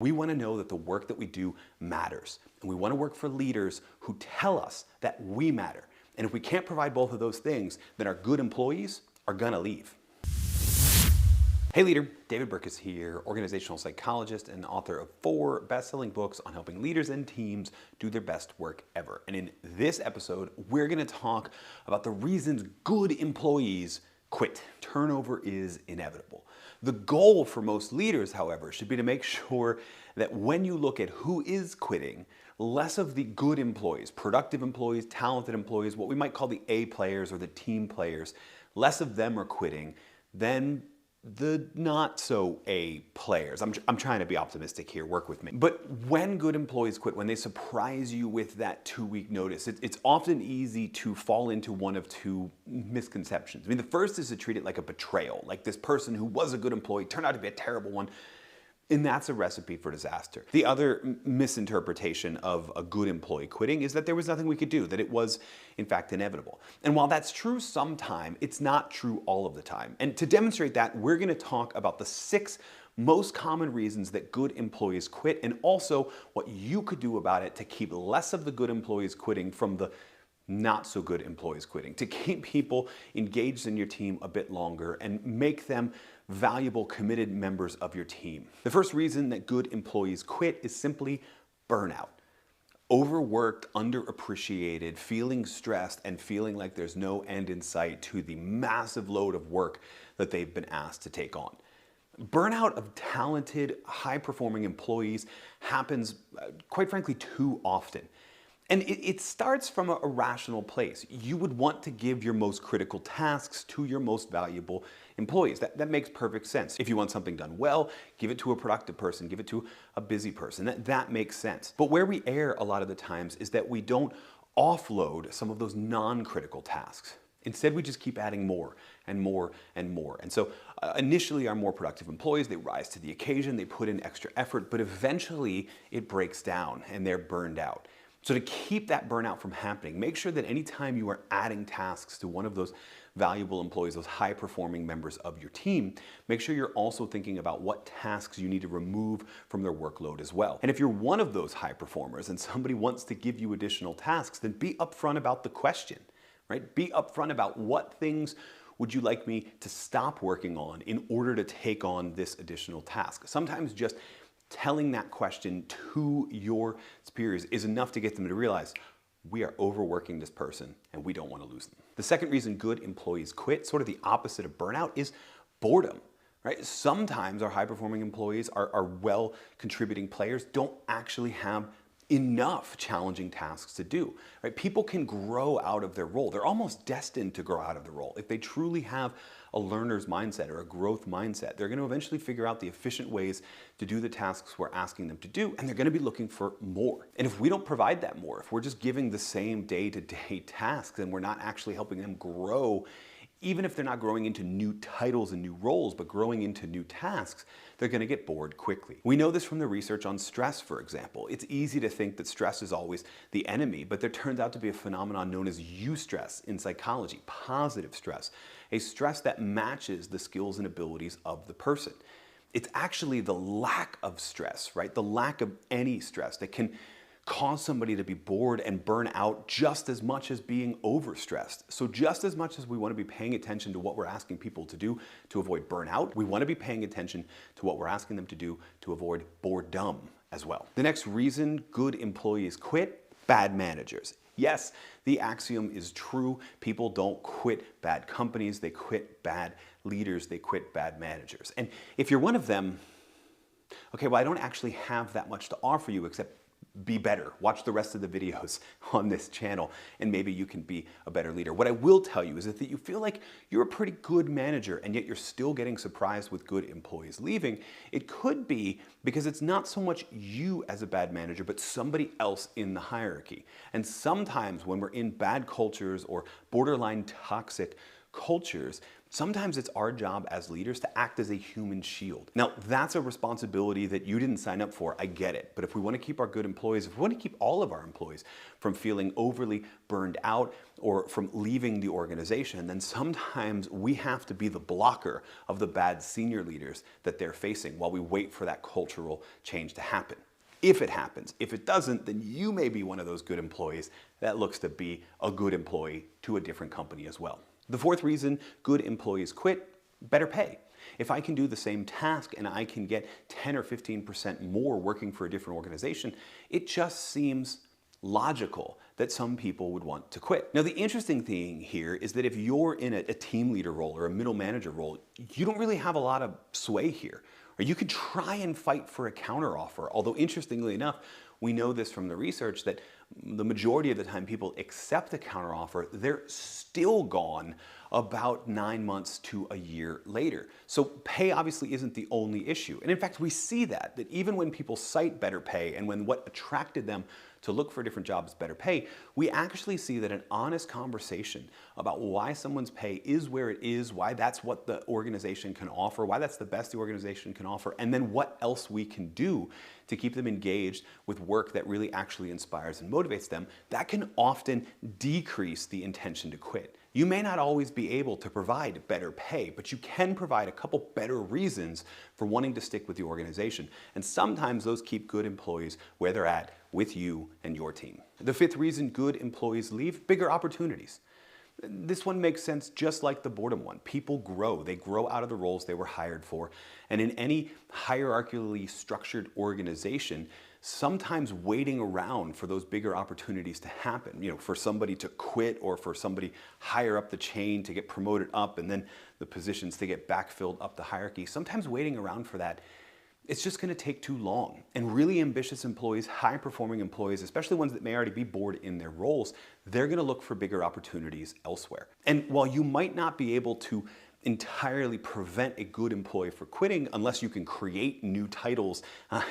We want to know that the work that we do matters. And we want to work for leaders who tell us that we matter. And if we can't provide both of those things, then our good employees are going to leave. Hey leader, David Burkus here, organizational psychologist and author of 4 best-selling books on helping leaders and teams do their best work ever. And in this episode, we're going to talk about the reasons good employees quit. Turnover is inevitable. The goal for most leaders, however, should be to make sure that when you look at who is quitting, less of the good employees, productive employees, talented employees, what we might call the A players or the team players, less of them are quitting than the not so A players. I'm trying to be optimistic here, work with me. But when good employees quit, when they surprise you with that 2-week notice, it's often easy to fall into one of 2 misconceptions. I mean, the first is to treat it like a betrayal, like this person who was a good employee turned out to be a terrible one. And that's a recipe for disaster. The other misinterpretation of a good employee quitting is that there was nothing we could do, that it was, in fact, inevitable. And while that's true sometime, it's not true all of the time. And to demonstrate that, we're going to talk about the 6 most common reasons that good employees quit, and also what you could do about it to keep less of the good employees quitting from the not so good employees quitting, to keep people engaged in your team a bit longer and make them valuable, committed members of your team. The first reason that good employees quit is simply burnout. Overworked, underappreciated, feeling stressed, and feeling like there's no end in sight to the massive load of work that they've been asked to take on. Burnout of talented, high-performing employees happens, quite frankly, too often. And it starts from a rational place. You would want to give your most critical tasks to your most valuable employees. That makes perfect sense. If you want something done well, give it to a productive person, give it to a busy person. That makes sense. But where we err a lot of the times is that we don't offload some of those non-critical tasks. Instead, we just keep adding more and more and more. And so initially our more productive employees, they rise to the occasion, they put in extra effort, but eventually it breaks down and they're burned out. So to keep that burnout from happening, make sure that anytime you are adding tasks to one of those valuable employees, those high-performing members of your team, make sure you're also thinking about what tasks you need to remove from their workload as well. And if you're one of those high performers and somebody wants to give you additional tasks, then be upfront about the question, right? Be upfront about what things would you like me to stop working on in order to take on this additional task. Sometimes just telling that question to your superiors is enough to get them to realize we are overworking this person and we don't want to lose them. The second reason good employees quit, sort of the opposite of burnout, is boredom. Right? Sometimes our high-performing employees, our well-contributing players, don't actually have enough challenging tasks to do. Right? People can grow out of their role. They're almost destined to grow out of the role. If they truly have a learner's mindset or a growth mindset, they're going to eventually figure out the efficient ways to do the tasks we're asking them to do, and they're going to be looking for more. And if we don't provide that more, if we're just giving the same day-to-day tasks and we're not actually helping them grow, even if they're not growing into new titles and new roles, but growing into new tasks, they're going to get bored quickly. We know this from the research on stress, for example. It's easy to think that stress is always the enemy, but there turns out to be a phenomenon known as eustress in psychology, positive stress, a stress that matches the skills and abilities of the person. It's actually the lack of stress, right? The lack of any stress that can cause somebody to be bored and burn out just as much as being overstressed. So just as much as we want to be paying attention to what we're asking people to do to avoid burnout, we want to be paying attention to what we're asking them to do to avoid boredom as well. The next reason good employees quit, bad managers. Yes, the axiom is true. People don't quit bad companies, they quit bad leaders, they quit bad managers. And if you're one of them, okay, well, I don't actually have that much to offer you except be better. Watch the rest of the videos on this channel and maybe you can be a better leader. What I will tell you is that you feel like you're a pretty good manager and yet you're still getting surprised with good employees leaving. It could be because it's not so much you as a bad manager, but somebody else in the hierarchy. And sometimes when we're in bad cultures or borderline toxic cultures, Sometimes it's our job as leaders to act as a human shield. Now, that's a responsibility that you didn't sign up for, I get it. But if we want to keep our good employees, if we want to keep all of our employees from feeling overly burned out or from leaving the organization, then sometimes we have to be the blocker of the bad senior leaders that they're facing while we wait for that cultural change to happen. If it happens. If it doesn't, then you may be one of those good employees that looks to be a good employee to a different company as well. The fourth reason good employees quit: better pay. If I can do the same task and I can get 10 or 15% more working for a different organization, it just seems logical that some people would want to quit. Now, the interesting thing here is that if you're in a team leader role or a middle manager role, you don't really have a lot of sway here. Or you could try and fight for a counteroffer, although interestingly enough, we know this from the research that the majority of the time people accept a counteroffer, they're still gone about 9 months to a year later. So pay obviously isn't the only issue. And in fact, we see that even when people cite better pay and when what attracted them to look for different jobs better pay, we actually see that an honest conversation about why someone's pay is where it is, why that's what the organization can offer, why that's the best the organization can offer, and then what else we can do to keep them engaged with work that really actually inspires and motivates them, that can often decrease the intention to quit. You may not always be able to provide better pay, but you can provide a couple better reasons for wanting to stick with the organization. And sometimes those keep good employees where they're at with you and your team. The fifth reason good employees leave: bigger opportunities. This one makes sense just like the boredom one. People grow. They grow out of the roles they were hired for. And in any hierarchically structured organization, sometimes waiting around for those bigger opportunities to happen, for somebody to quit or for somebody higher up the chain to get promoted up and then the positions to get backfilled up the hierarchy, sometimes waiting around for that, it's just going to take too long. And really ambitious employees, high-performing employees, especially ones that may already be bored in their roles, they're going to look for bigger opportunities elsewhere. And while you might not be able to entirely prevent a good employee from quitting unless you can create new titles,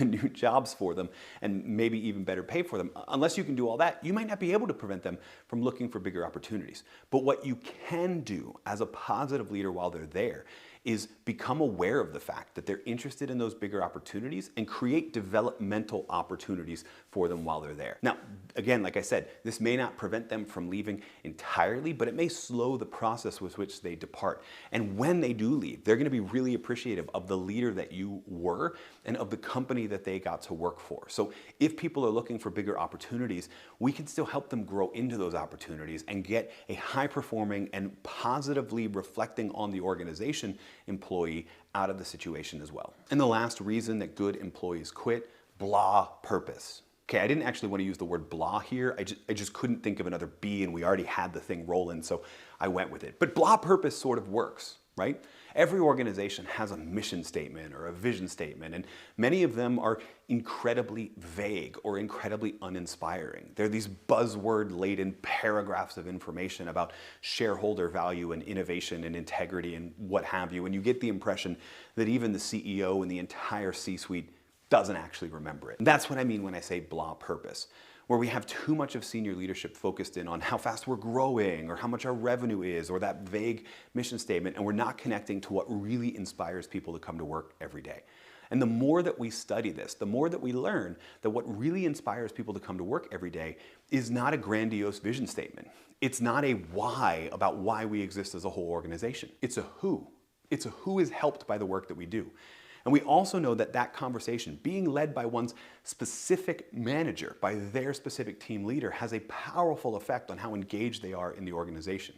new jobs for them, and maybe even better pay for them, unless you can do all that, you might not be able to prevent them from looking for bigger opportunities. But what you can do as a positive leader while they're there is become aware of the fact that they're interested in those bigger opportunities and create developmental opportunities for them while they're there. Now, again, like I said, this may not prevent them from leaving entirely, but it may slow the process with which they depart. And when they do leave, they're going to be really appreciative of the leader that you were and of the company that they got to work for. So if people are looking for bigger opportunities, we can still help them grow into those opportunities and get a high-performing and positively reflecting on the organization employee out of the situation as well. And the last reason that good employees quit: blah purpose. Okay, I didn't actually want to use the word blah here. I just couldn't think of another B, and we already had the thing rolling, so I went with it. But blah purpose sort of works, right? Every organization has a mission statement or a vision statement, and many of them are incredibly vague or incredibly uninspiring. They're these buzzword-laden paragraphs of information about shareholder value and innovation and integrity and what have you, and you get the impression that even the CEO and the entire C-suite doesn't actually remember it. And that's what I mean when I say blah purpose, where we have too much of senior leadership focused in on how fast we're growing or how much our revenue is or that vague mission statement, and we're not connecting to what really inspires people to come to work every day. And the more that we study this, the more that we learn that what really inspires people to come to work every day is not a grandiose vision statement. It's not a why about why we exist as a whole organization. It's a who. It's a who is helped by the work that we do. And we also know that that conversation, being led by one's specific manager, by their specific team leader, has a powerful effect on how engaged they are in the organization.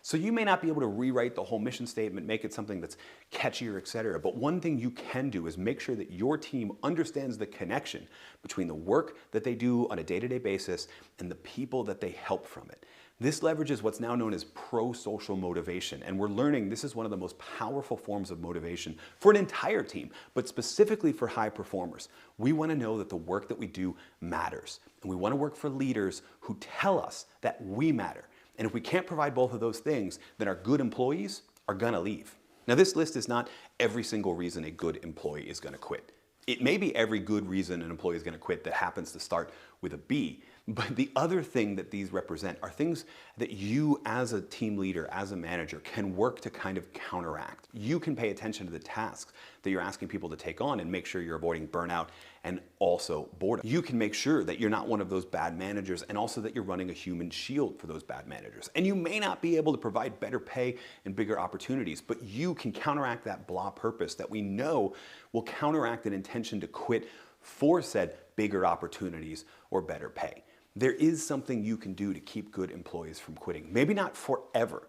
So you may not be able to rewrite the whole mission statement, make it something that's catchier, etc. But one thing you can do is make sure that your team understands the connection between the work that they do on a day-to-day basis and the people that they help from it. This leverages what's now known as pro-social motivation, and we're learning this is one of the most powerful forms of motivation for an entire team, but specifically for high performers. We want to know that the work that we do matters, and we want to work for leaders who tell us that we matter. And if we can't provide both of those things, then our good employees are going to leave. Now, this list is not every single reason a good employee is going to quit. It may be every good reason an employee is going to quit that happens to start with a B, But the other thing that these represent are things that you as a team leader, as a manager, can work to kind of counteract. You can pay attention to the tasks that you're asking people to take on and make sure you're avoiding burnout and also boredom. You can make sure that you're not one of those bad managers and also that you're running a human shield for those bad managers. And you may not be able to provide better pay and bigger opportunities, but you can counteract that blah purpose that we know will counteract an intention to quit for said bigger opportunities or better pay. There is something you can do to keep good employees from quitting. Maybe not forever,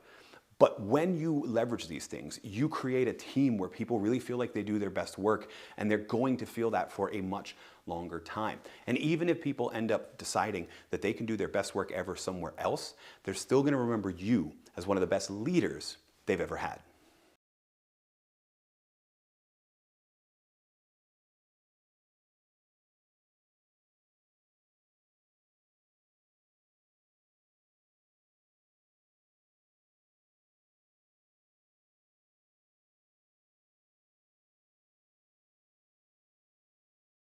but when you leverage these things, you create a team where people really feel like they do their best work, and they're going to feel that for a much longer time. And even if people end up deciding that they can do their best work ever somewhere else, they're still going to remember you as one of the best leaders they've ever had.